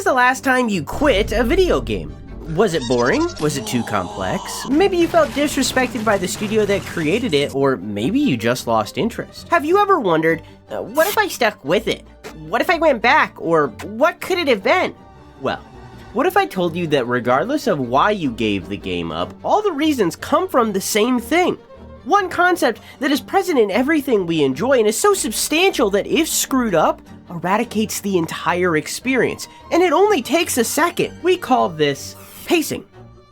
was the last time you quit a video game? Was it boring? Was it too complex? Maybe you felt disrespected by the studio that created it, or maybe you just lost interest. Have you ever wondered, what if I stuck with it? What if I went back? Or what could it have been? Well, what if I told you that regardless of why you gave the game up, all the reasons come from the same thing? One concept that is present in everything we enjoy and is so substantial that if screwed up, eradicates the entire experience, and it only takes a second. We call this pacing,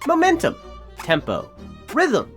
momentum, tempo, rhythm.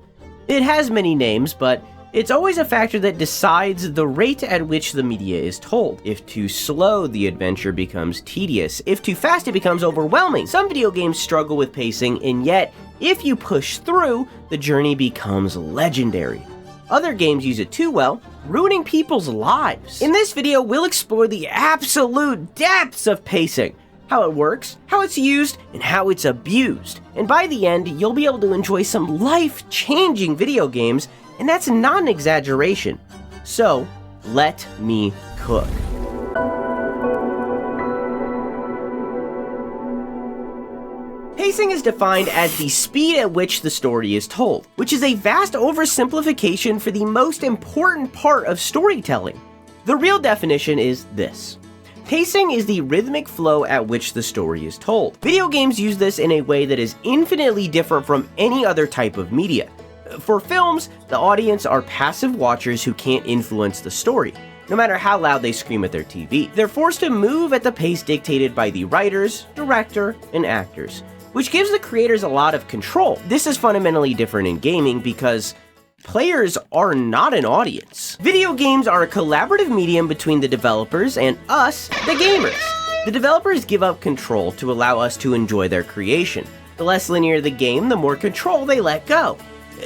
It has many names, but it's always a factor that decides the rate at which the media is told. If too slow, the adventure becomes tedious. If too fast, it becomes overwhelming. Some video games struggle with pacing, and yet, if you push through, the journey becomes legendary. Other games use it too well, ruining people's lives. In this video, we'll explore the absolute depths of pacing, how it works, how it's used, and how it's abused. And by the end, you'll be able to enjoy some life-changing video games, and that's not an exaggeration. So, let me cook. Pacing is defined as the speed at which the story is told, which is a vast oversimplification for the most important part of storytelling. The real definition is this. Pacing is the rhythmic flow at which the story is told. Video games use this in a way that is infinitely different from any other type of media. For films, the audience are passive watchers who can't influence the story, no matter how loud they scream at their TV. They're forced to move at the pace dictated by the writers, director, and actors, which gives the creators a lot of control. This is fundamentally different in gaming because players are not an audience. Video games are a collaborative medium between the developers and us, the gamers. The developers give up control to allow us to enjoy their creation. The less linear the game, the more control they let go.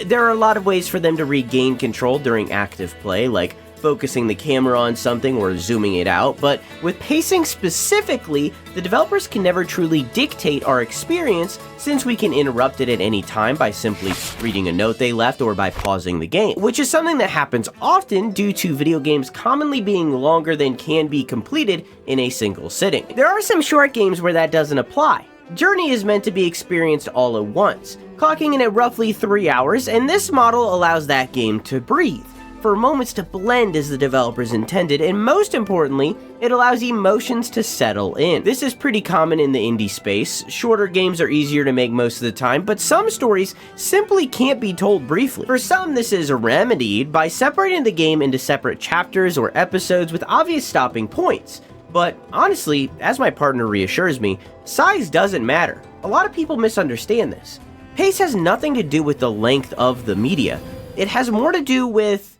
There are a lot of ways for them to regain control during active play, like focusing the camera on something or zooming it out, but with pacing specifically, the developers can never truly dictate our experience since we can interrupt it at any time by simply reading a note they left or by pausing the game, which is something that happens often due to video games commonly being longer than can be completed in a single sitting. There are some short games where that doesn't apply. Journey is meant to be experienced all at once, clocking in at roughly 3 hours, and this model allows that game to breathe, for moments to blend as the developers intended, and most importantly, it allows emotions to settle in. This is pretty common in the indie space. Shorter games are easier to make most of the time, but some stories simply can't be told briefly. For some, this is remedied by separating the game into separate chapters or episodes with obvious stopping points. But honestly, as my partner reassures me, size doesn't matter. A lot of people misunderstand this. Pace has nothing to do with the length of the media. It has more to do with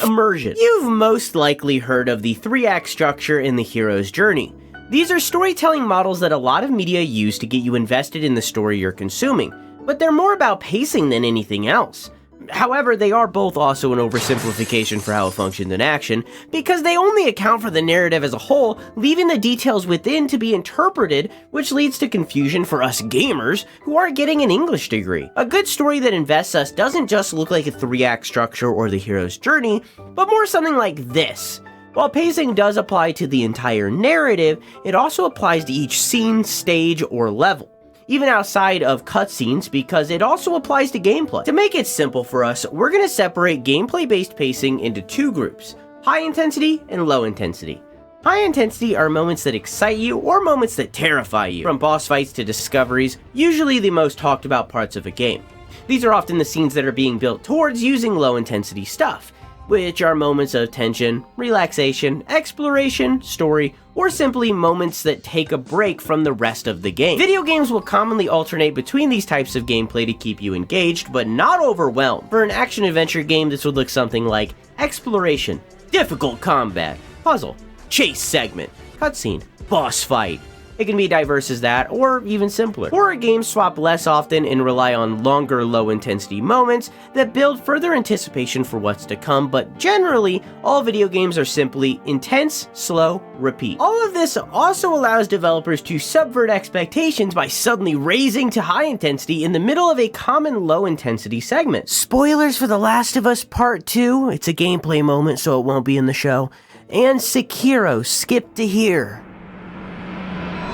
immersion. You've most likely heard of the 3-act structure in the hero's journey. These are storytelling models that a lot of media use to get you invested in the story you're consuming, but they're more about pacing than anything else. However, they are both also an oversimplification for how it functions in action, because they only account for the narrative as a whole, leaving the details within to be interpreted, which leads to confusion for us gamers who aren't getting an English degree. A good story that invests us doesn't just look like a 3-act structure or the hero's journey, but more something like this. While pacing does apply to the entire narrative, it also applies to each scene, stage, or level, even outside of cutscenes, because it also applies to gameplay. To make it simple for us, we're going to separate gameplay-based pacing into 2 groups, high intensity and low intensity. High intensity are moments that excite you or moments that terrify you, from boss fights to discoveries, usually the most talked about parts of a game. These are often the scenes that are being built towards using low intensity stuff, which are moments of tension, relaxation, exploration, story, or simply moments that take a break from the rest of the game. Video games will commonly alternate between these types of gameplay to keep you engaged, but not overwhelmed. For an action-adventure game, this would look something like exploration, difficult combat, puzzle, chase segment, cutscene, boss fight. It can be diverse as that, or even simpler. Horror games swap less often and rely on longer, low-intensity moments that build further anticipation for what's to come, but generally, all video games are simply intense, slow, repeat. All of this also allows developers to subvert expectations by suddenly raising to high intensity in the middle of a common low-intensity segment. Spoilers for The Last of Us Part 2, it's a gameplay moment so it won't be in the show, and Sekiro, skip to here.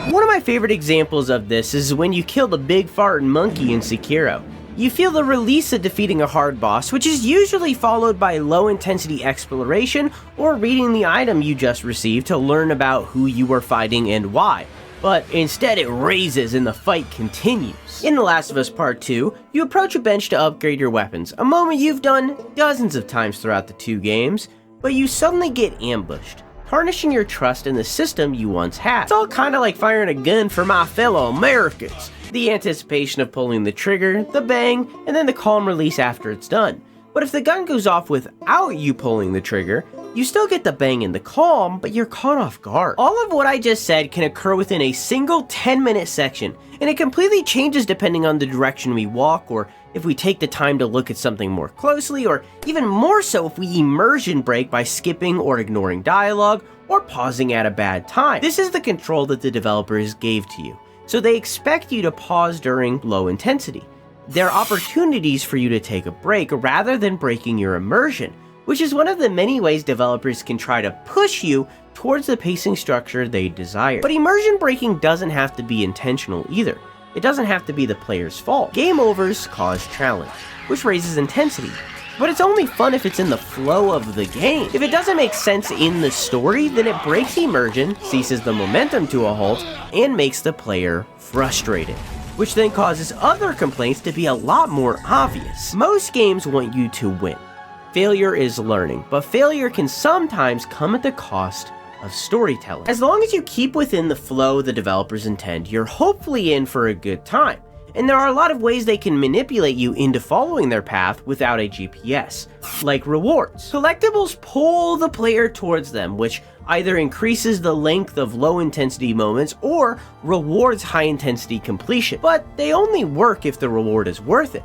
One of my favorite examples of this is when you kill the big farting monkey in Sekiro. You feel the release of defeating a hard boss, which is usually followed by low-intensity exploration or reading the item you just received to learn about who you are fighting and why. But instead it raises and the fight continues. In The Last of Us Part 2, you approach a bench to upgrade your weapons, a moment you've done dozens of times throughout the 2 games, but you suddenly get ambushed, tarnishing your trust in the system you once had. It's all kinda like firing a gun for my fellow Americans. The anticipation of pulling the trigger, the bang, and then the calm release after it's done. But if the gun goes off without you pulling the trigger, you still get the bang and the calm, but you're caught off guard. All of what I just said can occur within a single 10-minute section, and it completely changes depending on the direction we walk, or if we take the time to look at something more closely, or even more so if we immersion break by skipping or ignoring dialogue, or pausing at a bad time. This is the control that the developers gave to you, so they expect you to pause during low intensity. They're opportunities for you to take a break rather than breaking your immersion, which is one of the many ways developers can try to push you towards the pacing structure they desire. But immersion breaking doesn't have to be intentional either. It doesn't have to be the player's fault. Game overs cause challenge, which raises intensity. But it's only fun if it's in the flow of the game. If it doesn't make sense in the story, then it breaks immersion, ceases the momentum to a halt, and makes the player frustrated, which then causes other complaints to be a lot more obvious. Most games want you to win. Failure is learning, but failure can sometimes come at the cost of storytelling. As long as you keep within the flow the developers intend, you're hopefully in for a good time. And there are a lot of ways they can manipulate you into following their path without a GPS, like rewards. Collectibles pull the player towards them, which either increases the length of low-intensity moments or rewards high-intensity completion. But they only work if the reward is worth it.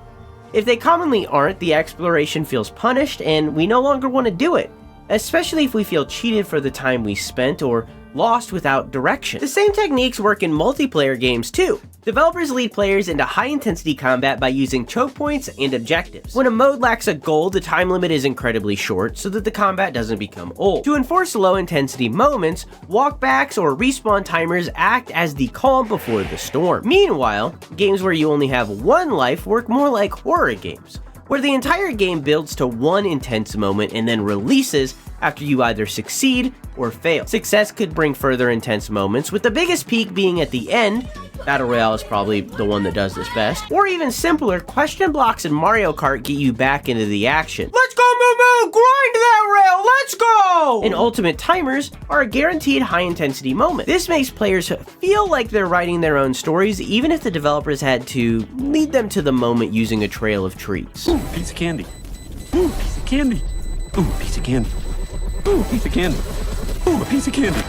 If they commonly aren't, the exploration feels punished and we no longer want to do it, especially if we feel cheated for the time we spent or lost without direction. The same techniques work in multiplayer games too. Developers lead players into high-intensity combat by using choke points and objectives. When a mode lacks a goal, the time limit is incredibly short so that the combat doesn't become old. To enforce low-intensity moments, walkbacks or respawn timers act as the calm before the storm. Meanwhile, games where you only have one life work more like horror games, where the entire game builds to one intense moment and then releases after you either succeed or fail. Success could bring further intense moments, with the biggest peak being at the end. Battle Royale is probably the one that does this best. Or even simpler, question blocks in Mario Kart get you back into the action. Let's go, Moo! Grind that rail! Let's go! And ultimate timers are a guaranteed high-intensity moment. This makes players feel like they're writing their own stories, even if the developers had to lead them to the moment using a trail of treats. Ooh, piece of candy. Ooh, piece of candy. Ooh, piece of candy. Ooh, piece of candy. Ooh, a piece of candy.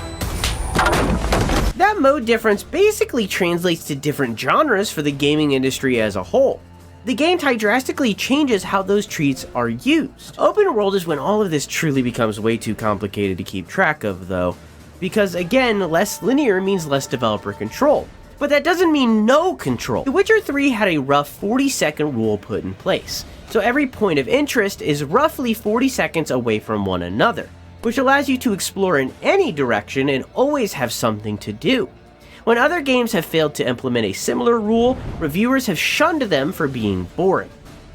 That mode difference basically translates to different genres for the gaming industry as a whole. The game type drastically changes how those treats are used. Open world is when all of this truly becomes way too complicated to keep track of though, because again, less linear means less developer control. But that doesn't mean no control. The Witcher 3 had a rough 40-second rule put in place, so every point of interest is roughly 40 seconds away from one another, which allows you to explore in any direction and always have something to do. When other games have failed to implement a similar rule, reviewers have shunned them for being boring.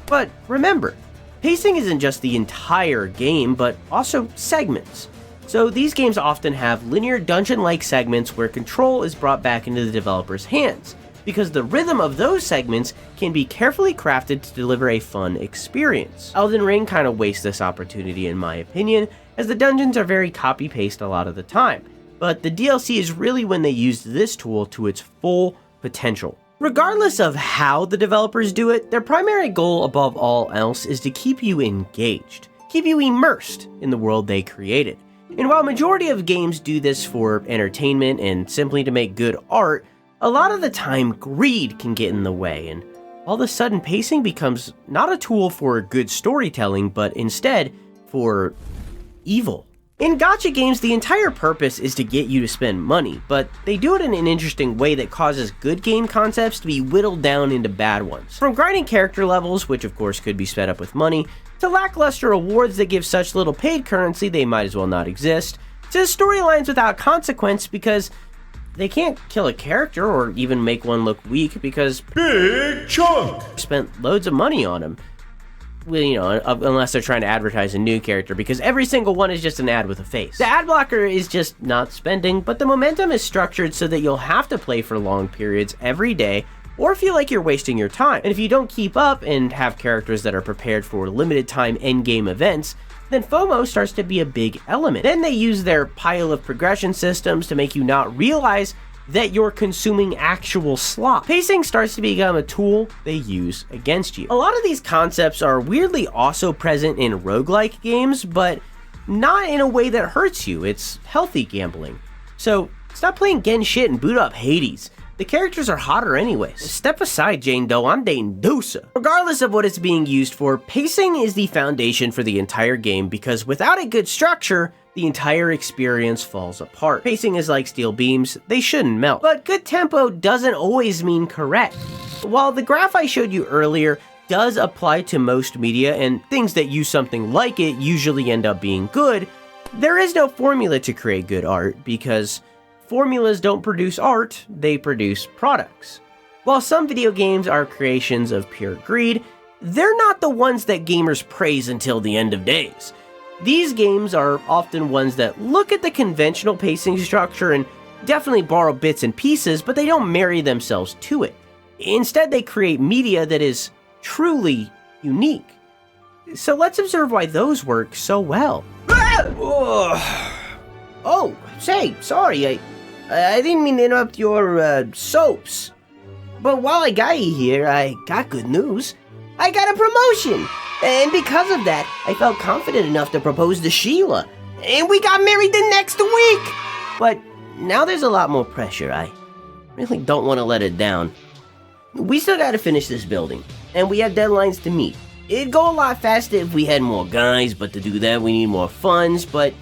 But remember, pacing isn't just the entire game, but also segments. So these games often have linear dungeon-like segments where control is brought back into the developer's hands, because the rhythm of those segments can be carefully crafted to deliver a fun experience. Elden Ring kind of wastes this opportunity in my opinion, as the dungeons are very copy-paste a lot of the time, but the DLC is really when they used this tool to its full potential. Regardless of how the developers do it, their primary goal above all else is to keep you engaged, keep you immersed in the world they created. And while majority of games do this for entertainment and simply to make good art, a lot of the time greed can get in the way, and all of a sudden pacing becomes not a tool for good storytelling, but instead for evil. In gacha games, the entire purpose is to get you to spend money, but they do it in an interesting way that causes good game concepts to be whittled down into bad ones. From grinding character levels, which of course could be sped up with money, to lackluster awards that give such little paid currency they might as well not exist, to storylines without consequence because they can't kill a character or even make one look weak because Big Chunk spent loads of money on him. Well, you know, unless they're trying to advertise a new character, because every single one is just an ad with a face. The ad blocker is just not spending, but the momentum is structured so that you'll have to play for long periods every day or feel like you're wasting your time. And if you don't keep up and have characters that are prepared for limited time endgame events, then FOMO starts to be a big element. Then they use their pile of progression systems to make you not realize that you're consuming actual slop. Pacing starts to become a tool they use against you. A lot of these concepts are weirdly also present in roguelike games, but not in a way that hurts you. It's healthy gambling. So stop playing Genshin and boot up Hades. The characters are hotter anyways. Step aside, Jane Doe, I'm dating Dosa. Regardless of what it's being used for, pacing is the foundation for the entire game because without a good structure, the entire experience falls apart. Pacing is like steel beams, they shouldn't melt. But good tempo doesn't always mean correct. While the graph I showed you earlier does apply to most media and things that use something like it usually end up being good, there is no formula to create good art because formulas don't produce art, they produce products. While some video games are creations of pure greed, they're not the ones that gamers praise until the end of days. These games are often ones that look at the conventional pacing structure and definitely borrow bits and pieces, but they don't marry themselves to it. Instead, they create media that is truly unique. So let's observe why those work so well. Oh, say, sorry, I didn't mean to interrupt your soaps. But while I got you here, I got good news. I got a promotion! And because of that, I felt confident enough to propose to Sheila. And we got married the next week! But now there's a lot more pressure. I really don't want to let it down. We still gotta finish this building, and we have deadlines to meet. It'd go a lot faster if we had more guys, but to do that we need more funds, but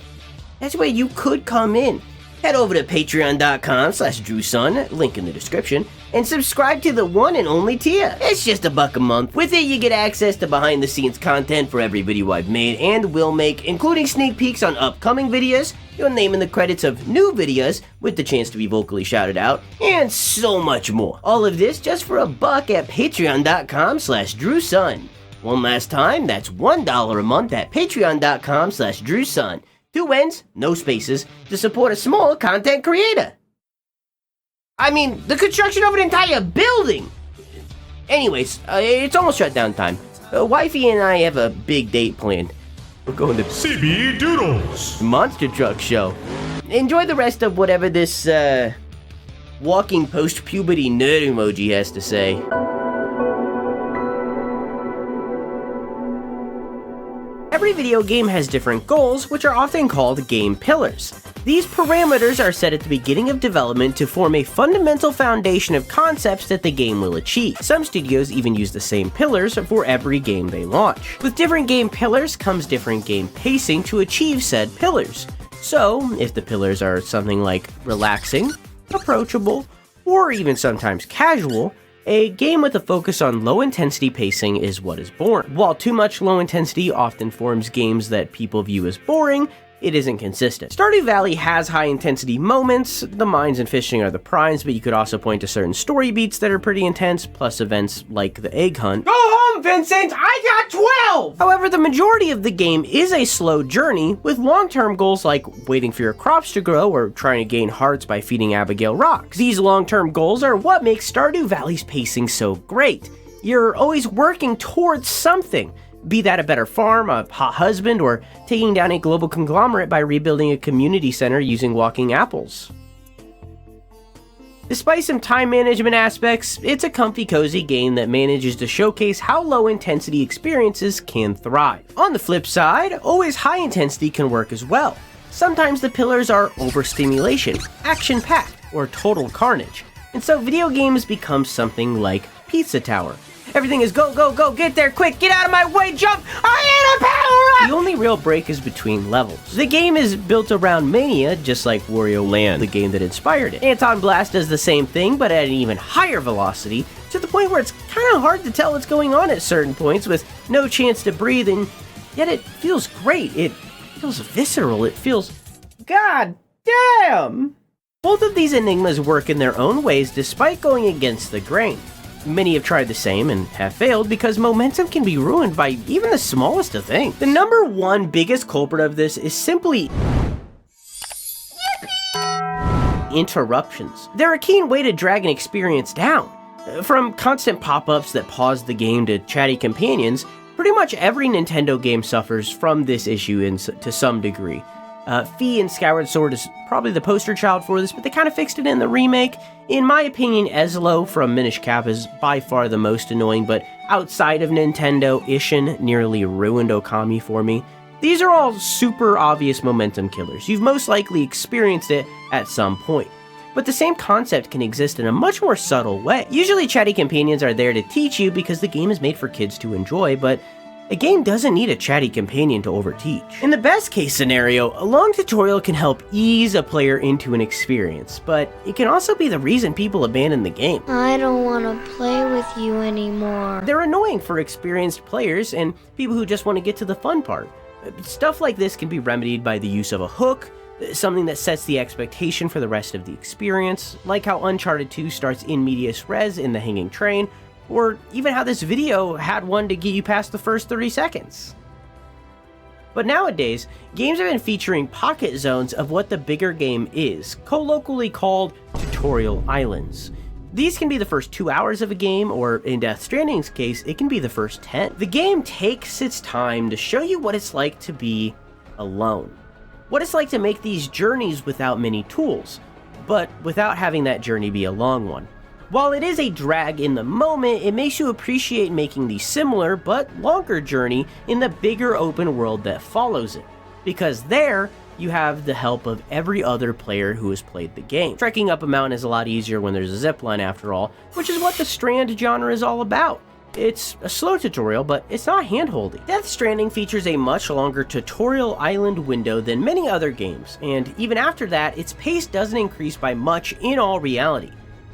that's where you could come in. Head over to patreon.com/DrewSunn, link in the description, and subscribe to the one and only tier. It's just $1 a month. With it, you get access to behind-the-scenes content for every video I've made and will make, including sneak peeks on upcoming videos, your name in the credits of new videos with the chance to be vocally shouted out, and so much more. All of this just for $1 at patreon.com/DrewSunn. One last time, that's $1 a month at patreon.com/DrewSunn. 2 N's, no spaces, to support a small content creator. I mean, the construction of an entire building! Anyways, it's almost shutdown time. Wifey and I have a big date planned. We're going to CB Doodles Monster Truck Show. Enjoy the rest of whatever this, walking post-puberty nerd emoji has to say. Every video game has different goals, which are often called game pillars. These parameters are set at the beginning of development to form a fundamental foundation of concepts that the game will achieve. Some studios even use the same pillars for every game they launch. With different game pillars comes different game pacing to achieve said pillars. So, if the pillars are something like relaxing, approachable, or even sometimes casual, a game with a focus on low-intensity pacing is what is born. While too much low intensity often forms games that people view as boring, it isn't consistent. Stardew Valley has high-intensity moments, the mines and fishing are the primes, but you could also point to certain story beats that are pretty intense, plus events like the egg hunt. Go home, Vincent! I got 12! However, the majority of the game is a slow journey, with long-term goals like waiting for your crops to grow or trying to gain hearts by feeding Abigail rocks. These long-term goals are what makes Stardew Valley's pacing so great. You're always working towards something. Be that a better farm, a hot husband, or taking down a global conglomerate by rebuilding a community center using walking apples. Despite some time management aspects, it's a comfy, cozy game that manages to showcase how low-intensity experiences can thrive. On the flip side, always high intensity can work as well. Sometimes the pillars are overstimulation, action-packed, or total carnage, and so video games become something like Pizza Tower. Everything is go, go, go, get there quick, get out of my way, jump, I need a power up! The only real break is between levels. The game is built around mania, just like Wario Land, the game that inspired it. Anton Blast does the same thing, but at an even higher velocity, to the point where it's kinda hard to tell what's going on at certain points with no chance to breathe, and yet it feels great. It feels visceral, it feels... God damn! Both of these enigmas work in their own ways despite going against the grain. Many have tried the same and have failed because momentum can be ruined by even the smallest of things. The number one biggest culprit of this is simply interruptions. They're a keen way to drag an experience down. From constant pop-ups that pause the game to chatty companions, pretty much every Nintendo game suffers from this issue to some degree. Fi and Skyward Sword is probably the poster child for this, but they kind of fixed it in the remake. In my opinion, Ezlo from Minish Cap is by far the most annoying, but outside of Nintendo, Ishin nearly ruined Okami for me. These are all super obvious momentum killers. You've most likely experienced it at some point. But the same concept can exist in a much more subtle way. Usually chatty companions are there to teach you because the game is made for kids to enjoy, but a game doesn't need a chatty companion to overteach. In the best case scenario, a long tutorial can help ease a player into an experience, but it can also be the reason people abandon the game. I don't want to play with you anymore. They're annoying for experienced players and people who just want to get to the fun part. Stuff like this can be remedied by the use of a hook, something that sets the expectation for the rest of the experience, like how Uncharted 2 starts in medias res in the hanging train, or even how this video had one to get you past the first 30 seconds. But nowadays, games have been featuring pocket zones of what the bigger game is, colloquially called tutorial islands. These can be the first 2 hours of a game, or in Death Stranding's case, it can be the first 10. The game takes its time to show you what it's like to be alone. What it's like to make these journeys without many tools, but without having that journey be a long one. While it is a drag in the moment, it makes you appreciate making the similar but longer journey in the bigger open world that follows it. Because there, you have the help of every other player who has played the game. Trekking up a mountain is a lot easier when there's a zipline after all, which is what the Strand genre is all about. It's a slow tutorial, but it's not hand-holding. Death Stranding features a much longer tutorial island window than many other games, and even after that, its pace doesn't increase by much in all reality.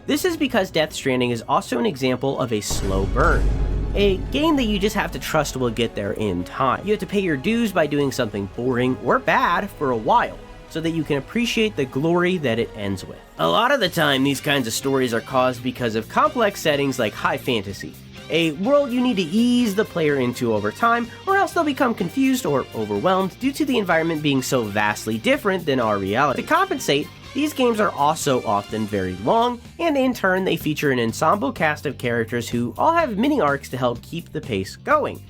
This is because Death Stranding is also an example of a slow burn. A game that you just have to trust will get there in time. You have to pay your dues by doing something boring or bad for a while, so that you can appreciate the glory that it ends with. A lot of the time, these kinds of stories are caused because of complex settings like high fantasy, a world you need to ease the player into over time, or else they'll become confused or overwhelmed due to the environment being so vastly different than our reality. To compensate, these games are also often very long, and in turn they feature an ensemble cast of characters who all have mini arcs to help keep the pace going.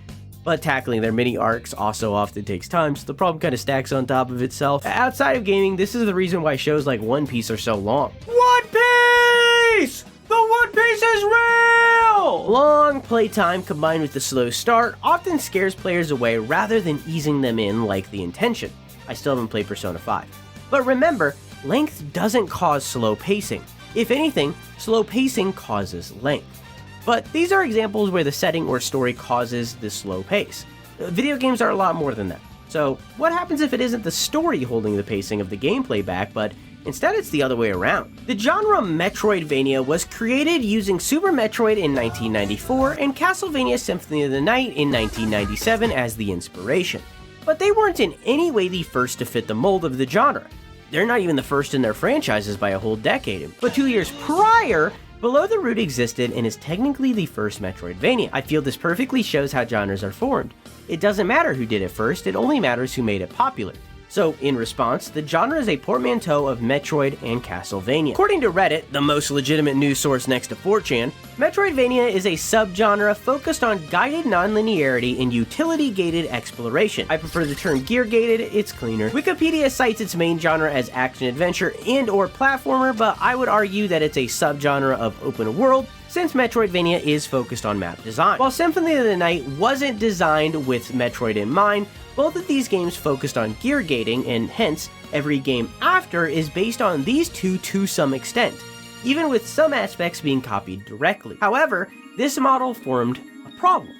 But tackling their mini arcs also often takes time, so the problem kind of stacks on top of itself. Outside of gaming, this is the reason why shows like One Piece are so long. One Piece! The One Piece is real! Long playtime combined with the slow start often scares players away rather than easing them in like the intention. I still haven't played Persona 5. But remember, length doesn't cause slow pacing. If anything, slow pacing causes length. But these are examples where the setting or story causes the slow pace. Video games are a lot more than that. So what happens if it isn't the story holding the pacing of the gameplay back, but instead it's the other way around? The genre Metroidvania was created using Super Metroid in 1994 and Castlevania Symphony of the Night in 1997 as the inspiration. But they weren't in any way the first to fit the mold of the genre. They're not even the first in their franchises by a whole decade. But 2 years prior, Below the Root existed and is technically the first Metroidvania. I feel this perfectly shows how genres are formed. It doesn't matter who did it first, it only matters who made it popular. So, in response, the genre is a portmanteau of Metroid and Castlevania. According to Reddit, the most legitimate news source next to 4chan, Metroidvania is a subgenre focused on guided nonlinearity and utility-gated exploration. I prefer the term gear-gated, it's cleaner. Wikipedia cites its main genre as action-adventure and/or platformer, but I would argue that it's a subgenre of open world, since Metroidvania is focused on map design. While Symphony of the Night wasn't designed with Metroid in mind, both of these games focused on gear gating, and hence, every game after is based on these two to some extent, even with some aspects being copied directly. However, this model formed a problem.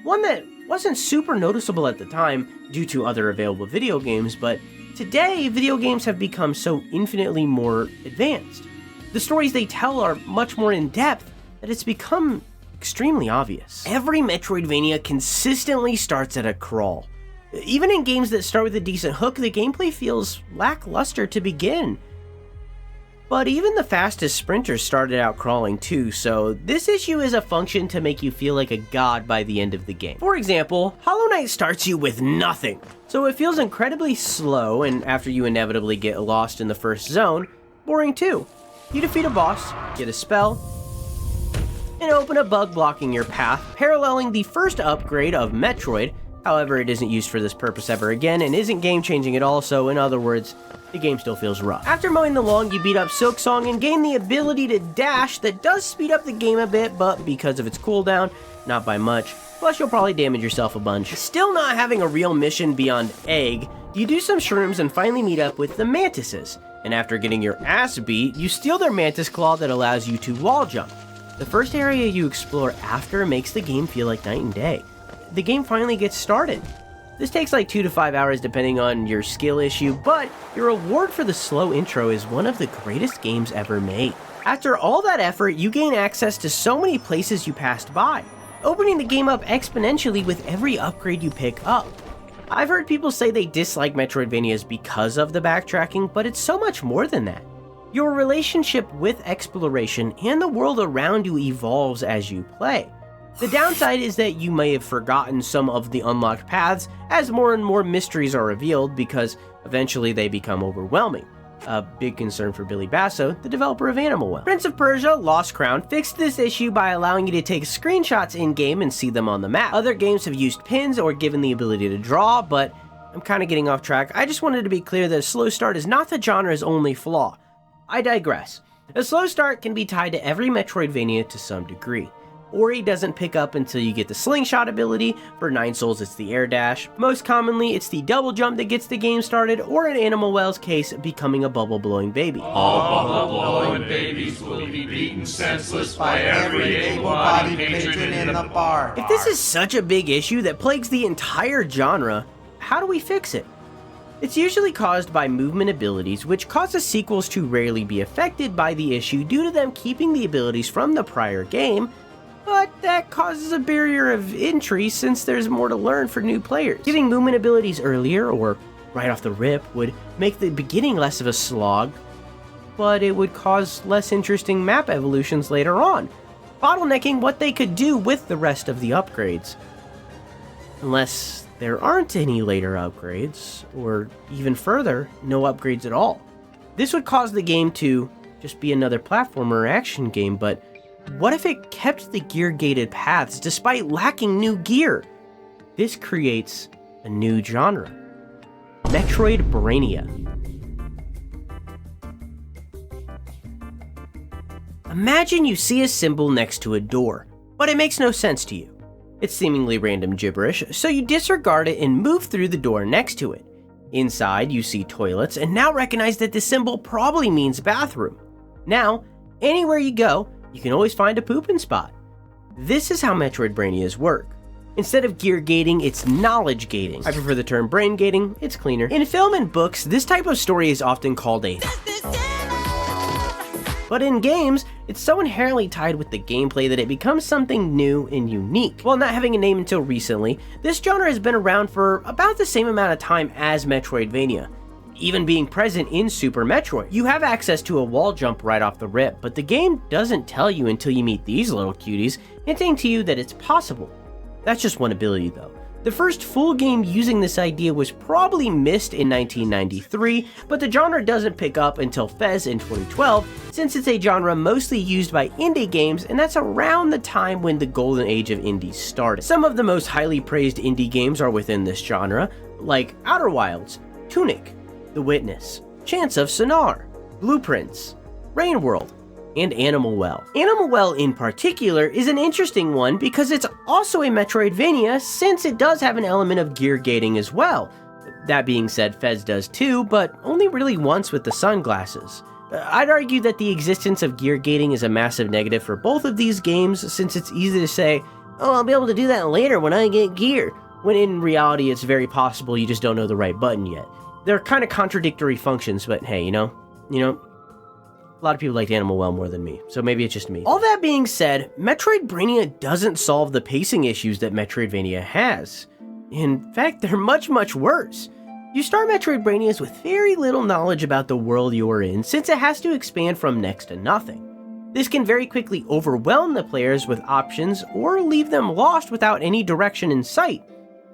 One that wasn't super noticeable at the time due to other available video games, but today, video games have become so infinitely more advanced. The stories they tell are much more in-depth that it's become extremely obvious. Every Metroidvania consistently starts at a crawl. Even in games that start with a decent hook, the gameplay feels lackluster to begin. But even the fastest sprinters started out crawling too, so this issue is a function to make you feel like a god by the end of the game. For example, Hollow Knight starts you with nothing, so it feels incredibly slow, and after you inevitably get lost in the first zone, boring too. You defeat a boss, get a spell, and open a bug blocking your path, paralleling the first upgrade of Metroid. However, it isn't used for this purpose ever again and isn't game-changing at all, so in other words, the game still feels rough. After mowing the lawn, you beat up Silksong and gain the ability to dash that does speed up the game a bit, but because of its cooldown, not by much. Plus, you'll probably damage yourself a bunch. Still not having a real mission beyond Egg, you do some shrooms and finally meet up with the Mantises. And after getting your ass beat, you steal their Mantis Claw that allows you to wall jump. The first area you explore after makes the game feel like night and day. The game finally gets started. This takes like 2 to 5 hours depending on your skill issue, but your reward for the slow intro is one of the greatest games ever made. After all that effort, you gain access to so many places you passed by, opening the game up exponentially with every upgrade you pick up. I've heard people say they dislike Metroidvanias because of the backtracking, but it's so much more than that. Your relationship with exploration and the world around you evolves as you play. The downside is that you may have forgotten some of the unlocked paths as more and more mysteries are revealed because eventually they become overwhelming. A big concern for Billy Basso, the developer of Animal Well. Prince of Persia: Lost Crown fixed this issue by allowing you to take screenshots in-game and see them on the map. Other games have used pins or given the ability to draw, but I'm kind of getting off track. I just wanted to be clear that a slow start is not the genre's only flaw. I digress. A slow start can be tied to every Metroidvania to some degree. Ori doesn't pick up until you get the slingshot ability. For 9 Souls, it's the air dash. Most commonly, it's the double jump that gets the game started, or in Animal Well's case, becoming a bubble-blowing baby. All bubble-blowing babies will be beaten senseless by every able-bodied patron in the bar. If this is such a big issue that plagues the entire genre, how do we fix it? It's usually caused by movement abilities, which causes sequels to rarely be affected by the issue due to them keeping the abilities from the prior game, but that causes a barrier of entry since there's more to learn for new players. Giving movement abilities earlier, or right off the rip, would make the beginning less of a slog, but it would cause less interesting map evolutions later on, bottlenecking what they could do with the rest of the upgrades. Unless there aren't any later upgrades, or even further, no upgrades at all. This would cause the game to just be another platformer or action game, but what if it kept the gear-gated paths despite lacking new gear? This creates a new genre. Metroidvania. Imagine you see a symbol next to a door, but it makes no sense to you. It's seemingly random gibberish, so you disregard it and move through the door next to it. Inside, you see toilets and now recognize that the symbol probably means bathroom. Now, anywhere you go, you can always find a pooping spot. This is how Metroidvanias work. Instead of gear gating, it's knowledge gating. I prefer the term brain gating, it's cleaner. In film and books, this type of story is often called a but in games, it's so inherently tied with the gameplay that it becomes something new and unique. While not having a name until recently, this genre has been around for about the same amount of time as Metroidvania, even being present in Super Metroid. You have access to a wall jump right off the rip, but the game doesn't tell you until you meet these little cuties, hinting to you that it's possible. That's just one ability though. The first full game using this idea was probably missed in 1993, but the genre doesn't pick up until Fez in 2012, since it's a genre mostly used by indie games, and that's around the time when the golden age of indies started. Some of the most highly praised indie games are within this genre, like Outer Wilds, Tunic, The Witness, Chants of Sonar, Blueprints, Rain World, and Animal Well. Animal Well in particular is an interesting one because it's also a Metroidvania since it does have an element of gear gating as well. That being said, Fez does too, but only really once with the sunglasses. I'd argue that the existence of gear gating is a massive negative for both of these games since it's easy to say, oh, I'll be able to do that later when I get gear, when in reality it's very possible you just don't know the right button yet. They're kind of contradictory functions, but hey, you know, a lot of people liked Animal Well more than me, so maybe it's just me. All that being said, Metroidvania doesn't solve the pacing issues that Metroidvania has. In fact, they're much, much worse. You start Metroidvanias with very little knowledge about the world you're in, since it has to expand from next to nothing. This can very quickly overwhelm the players with options or leave them lost without any direction in sight.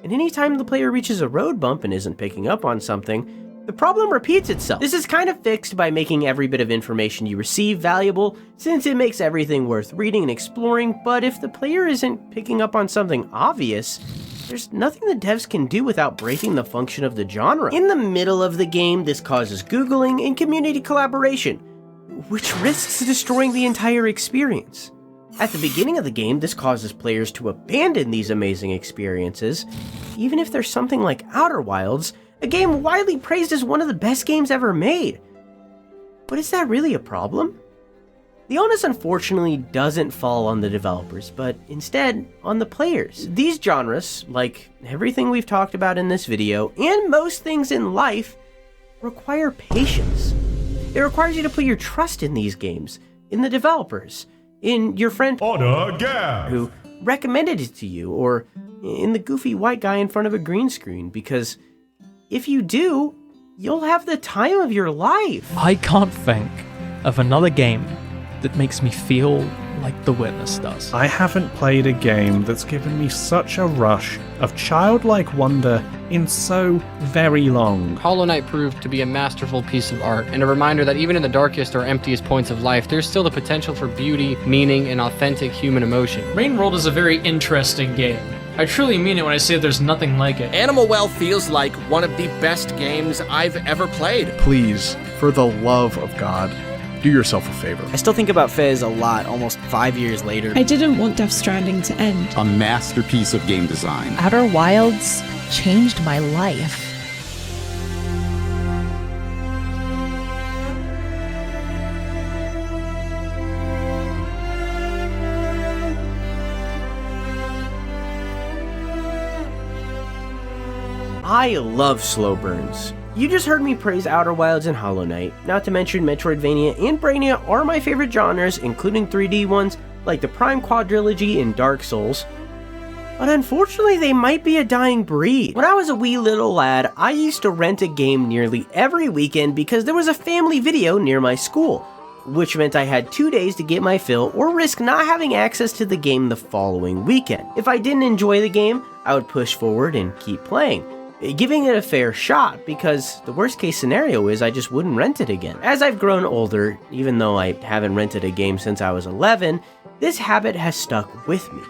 And anytime the player reaches a road bump and isn't picking up on something, the problem repeats itself. This is kind of fixed by making every bit of information you receive valuable, since it makes everything worth reading and exploring, but if the player isn't picking up on something obvious, there's nothing the devs can do without breaking the function of the genre. In the middle of the game, this causes Googling and community collaboration, which risks destroying the entire experience. At the beginning of the game, this causes players to abandon these amazing experiences, even if there's something like Outer Wilds, a game widely praised as one of the best games ever made. But is that really a problem? The onus unfortunately doesn't fall on the developers, but instead on the players. These genres, like everything we've talked about in this video, and most things in life, require patience. It requires you to put your trust in these games, in the developers, in your friend who recommended it to you, or in the goofy white guy in front of a green screen, because if you do, you'll have the time of your life. I can't think of another game that makes me feel like The Witness does. I haven't played a game that's given me such a rush of childlike wonder in so very long. Hollow Knight proved to be a masterful piece of art, and a reminder that even in the darkest or emptiest points of life, there's still the potential for beauty, meaning, and authentic human emotion. Rain World is a very interesting game. I truly mean it when I say there's nothing like it. Animal Well feels like one of the best games I've ever played. Please, for the love of God, do yourself a favor. I still think about Fez a lot, almost 5 years later. I didn't want Death Stranding to end. A masterpiece of game design. Outer Wilds changed my life. I love slow burns. You just heard me praise Outer Wilds and Hollow Knight, not to mention Metroidvania and Brainia are my favorite genres, including 3D ones like the Prime Quadrilogy and Dark Souls. But unfortunately, they might be a dying breed. When I was a wee little lad, I used to rent a game nearly every weekend because there was a family video near my school, which meant I had 2 days to get my fill or risk not having access to the game the following weekend. If I didn't enjoy the game, I would push forward and keep playing, giving it a fair shot, because the worst case scenario is I just wouldn't rent it again. As I've grown older, even though I haven't rented a game since I was 11, this habit has stuck with me.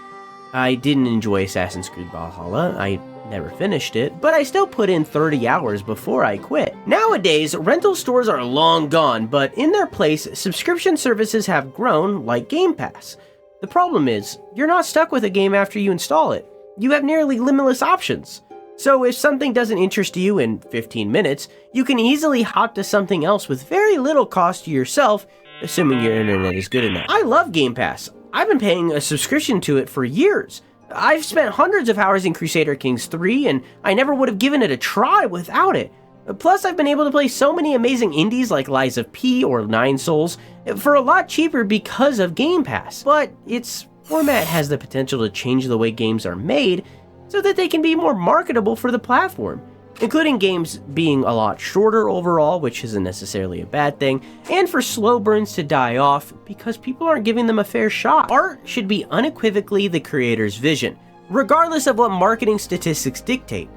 I didn't enjoy Assassin's Creed Valhalla, I never finished it, but I still put in 30 hours before I quit. Nowadays, rental stores are long gone, but in their place, subscription services have grown, like Game Pass. The problem is, you're not stuck with a game after you install it. You have nearly limitless options. So if something doesn't interest you in 15 minutes, you can easily hop to something else with very little cost to yourself, assuming your internet is good enough. I love Game Pass. I've been paying a subscription to it for years. I've spent hundreds of hours in Crusader Kings 3, and I never would have given it a try without it. Plus, I've been able to play so many amazing indies like Lies of P or Nine Souls for a lot cheaper because of Game Pass. But its format has the potential to change the way games are made, so that they can be more marketable for the platform, including games being a lot shorter overall, which isn't necessarily a bad thing, and for slow burns to die off because people aren't giving them a fair shot. Art should be unequivocally the creator's vision, regardless of what marketing statistics dictate.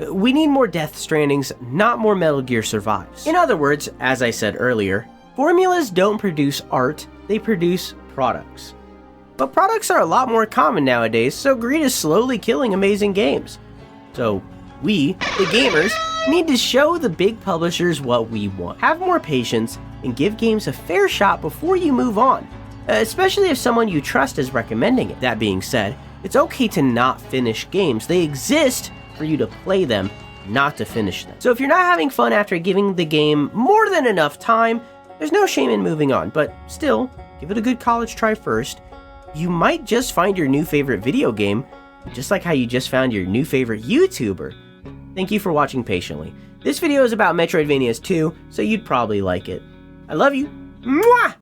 We need more Death Strandings, not more Metal Gear Survives. In other words, as I said earlier, formulas don't produce art, they produce products. But products are a lot more common nowadays, so greed is slowly killing amazing games. So we, the gamers, need to show the big publishers what we want. Have more patience and give games a fair shot before you move on, especially if someone you trust is recommending it. That being said, it's okay to not finish games. They exist for you to play them, not to finish them. So if you're not having fun after giving the game more than enough time, there's no shame in moving on, but still, give it a good college try first. You might just find your new favorite video game, just like how you just found your new favorite YouTuber. Thank you for watching patiently. This video is about Metroidvanias 2, so you'd probably like it. I love you. Mwah!